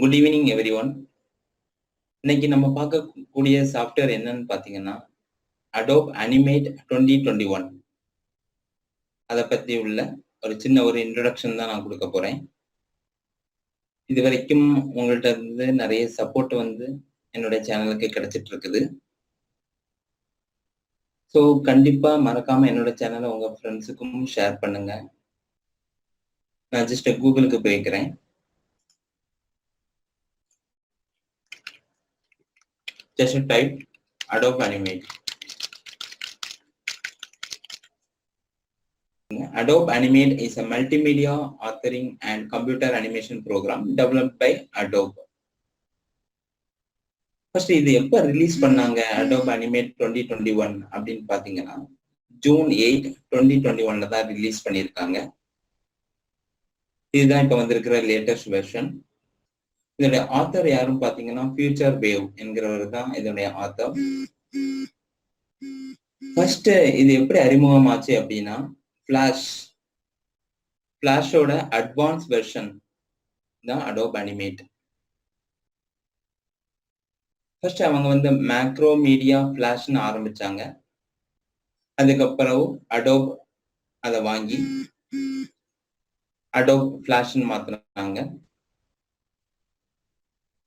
Good evening every one. இன்னைக்கு நம்ம பார்க்கக்கூடிய சாஃப்ட்வேர் என்னன்னு பார்த்தீங்கன்னா அடோப் அனிமேட் 2021. அதை பற்றி உள்ள ஒரு சின்ன இன்ட்ரடக்ஷன் தான் நான் கொடுக்க போறேன். இது வரைக்கும் உங்கள்கிட்ட இருந்து நிறைய சப்போர்ட் என்னுடைய சேனலுக்கு கிடைச்சிட்டு இருக்குது. ஸோ கண்டிப்பா மறக்காம என்னோட சேனலை உங்க ஃப்ரெண்ட்ஸுக்கும் ஷேர் பண்ணுங்க. நான் ஜஸ்ட் கூகுளுக்கு போய்க்கிறேன். Just type Adobe Animate. Adobe Animate is a multimedia authoring and computer animation program developed by Adobe. First, இது எப்ப ரிலீஸ் பண்ணாங்க Adobe Animate 2021 அப்படின்னு பாத்தீங்கன்னா June 8, 2021 தான் ரிலீஸ் பண்ணியிருக்காங்க. இதுதான் இப்ப வந்திருக்கிற லேட்டஸ்ட் வெர்ஷன். இதோட ஆத்தர் யாரும் பாத்தீங்கன்னா ஃபியூச்சர் வேவ் என்கிறவர் தான் இதோடைய ஆத்தர். ஃபர்ஸ்ட் இது எப்படி அறிமுகமாச்சு அப்படின்னா ஃபிளாஷோட அட்வான்ஸ் வெர்ஷன் தான் அடோப் அனிமேட். ஃபர்ஸ்ட் அவங்க மேக்ரோ மீடியா ஃபிளாஷ்னு ஆரம்பிச்சாங்க. அதுக்கப்புறம் அடோப் அதை வாங்கி அடோப் ஃபிளாஷ்னு மாத்தினாங்க.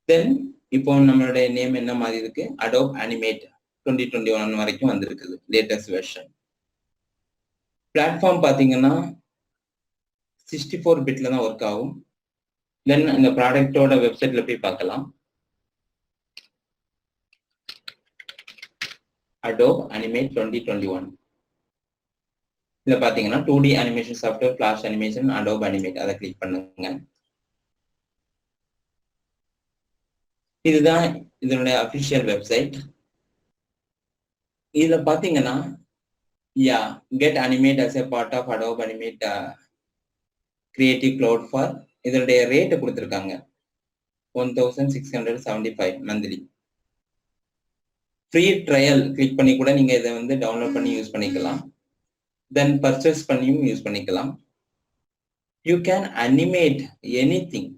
தென் இப்போ நம்மளுடைய நேம் என்ன மாதிரி இருக்கு, அடோப் அனிமேட் 2021 வரைக்கும் வந்திருக்குது லேட்டஸ்ட் வெர்ஷன். பிளாட்ஃபார்ம் பாத்தீங்கன்னா 64 பிட்ல தான் ஒர்க் ஆகும். தென் இந்த ப்ராடக்டோட வெப்சைட்ல போய் பார்க்கலாம். அடோப் அனிமேட் 2021 இதுல பாத்தீங்கன்னா 2D animation software, flash animation, Adobe Animate அதை கிளிக் பண்ணுங்க. இதுதான் இதனுடைய அபிஷியல் வெப்சைட். இதுல பாத்தீங்கன்னா get Animate as a part of Adobe Animate Creative Cloud for இதனுடைய ரேட் கொடுத்துருக்காங்க 1675 மந்த்லி. ஃப்ரீ ட்ரையல் கிளிக் பண்ணி கூட நீங்க இதை டவுன்லோட் பண்ணி யூஸ் பண்ணிக்கலாம். தென் பர்ச்சேஸ் பண்ணியும் யூஸ் பண்ணிக்கலாம். You can animate anything.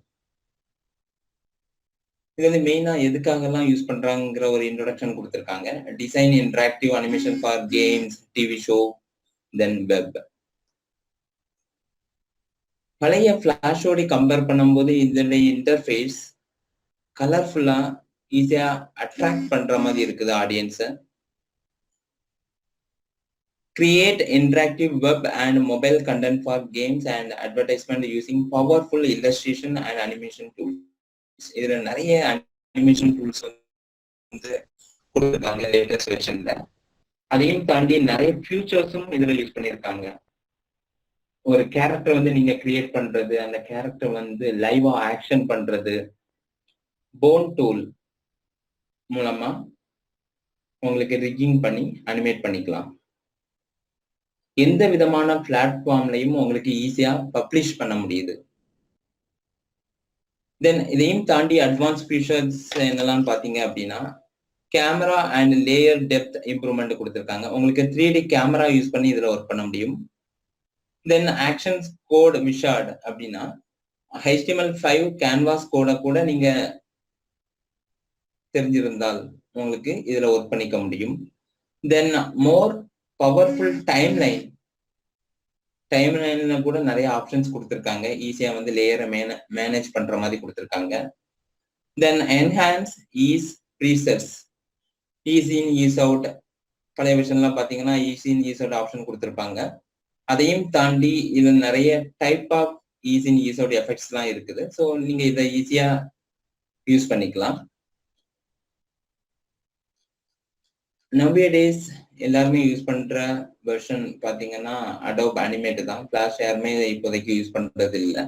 இது மெயினா எதுக்காகலாம் யூஸ் பண்றாங்கிற ஒரு இன்ட்ரோடக்ஷன் கொடுத்திருக்காங்க. Design interactive animation for games, TV show, then web. பழைய ஃபிளாஷோட கம்பேர் பண்ணும்போது இதனுடைய இன்டர்ஃபேஸ் கலர்ஃபுல்லா ஈஸியா அட்ராக்ட் பண்ற மாதிரி இருக்குது ஆடியன்ஸை. Create interactive web and mobile content for games and advertisement using powerful illustration and animation tool. இதுல நிறைய அனிமேஷன் டூல்ஸ் கொடுத்துருக்காங்க லேட்டஸ்ட் வெர்ஷன்ல. அதையும் தாண்டி நிறைய ஃபியூச்சர்ஸும் இதுல யூஸ் பண்ணியிருக்காங்க. ஒரு கேரக்டர் நீங்க கிரியேட் பண்றது, அந்த கேரக்டர் லைவா ஆக்ஷன் பண்றது, போன் டூல் மூலமா உங்களுக்கு ரிக்கிங் பண்ணி அனிமேட் பண்ணிக்கலாம். எந்த விதமான பிளாட்ஃபார்ம்லையும் உங்களுக்கு ஈஸியா பப்ளிஷ் பண்ண முடியுது. தென் இதையும் தாண்டி அட்வான்ஸ் ஃபீச்சர்ஸ் என்னெல்லாம் பாத்தீங்க அப்படின்னா camera and layer depth improvement கொடுத்துருக்காங்க. உங்களுக்கு 3D கேமரா யூஸ் பண்ணி இதுல ஒர்க் பண்ண முடியும். தென் ஆக்ஷன்ஸ் கோட் விஷார்ட் அப்படின்னா HTML5 கேன்வாஸ் கோட கூட நீங்க தெரிஞ்சிருந்தால் உங்களுக்கு இதுல ஒர்க் பண்ணிக்க முடியும். தென் மோர் பவர்ஃபுல் டைம்லைன்ல கூட நிறைய ஆப்ஷன்ஸ் கொடுத்துருக்காங்க. ஈஸியா லேயரை மேனேஜ் பண்ற மாதிரி கொடுத்துருக்காங்க. Then enhance ease presets, ease in ease out. பழைய விஷயம்லாம் பாத்தீங்கன்னா ease in ease out option கொடுத்துருப்பாங்க. அதையும் தாண்டி இது நிறைய type of ease in ease out effects எல்லாம் இருக்குது. ஸோ நீங்க இதை ஈஸியா யூஸ் பண்ணிக்கலாம். நவ்வேடேஸ் எல்லாருமே யூஸ் பண்ற வெர்ஷன் பாத்தீங்கன்னா அடோப் அனிமேட் தான். ஃபிளாஷ் யாருமே இப்போதைக்கு யூஸ் பண்றது இல்லை.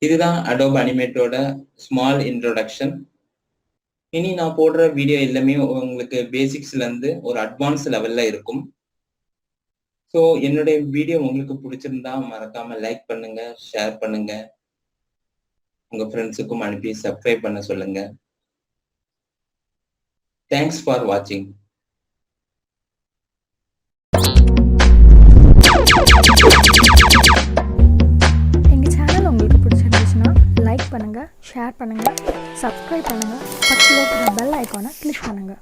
இதுதான் அடோப் அனிமேட்டோட ஸ்மால் இன்ட்ரோடக்ஷன். இனி நான் போடுற வீடியோ எல்லாமே உங்களுக்கு பேசிக்ஸ்ல இருந்து ஒரு அட்வான்ஸ் லெவல்ல இருக்கும். ஸோ என்னுடைய வீடியோ உங்களுக்கு பிடிச்சிருந்தா மறக்காம லைக் பண்ணுங்க, ஷேர் பண்ணுங்க, உங்க ஃப்ரெண்ட்ஸுக்கும் அனுப்பி சப்ஸ்கிரைப் பண்ண சொல்லுங்க. Thanks for watching. எங்கள் சேனல் உங்களுக்கு பிடிச்சிருந்துச்சுன்னா பண்ணுங்கள், ஷேர் பண்ணுங்கள், சப்ஸ்கிரைப் பண்ணுங்கள், பக்கத்தில் இருக்கிற பெல் ஐக்கானை கிளிக் பண்ணுங்கள்.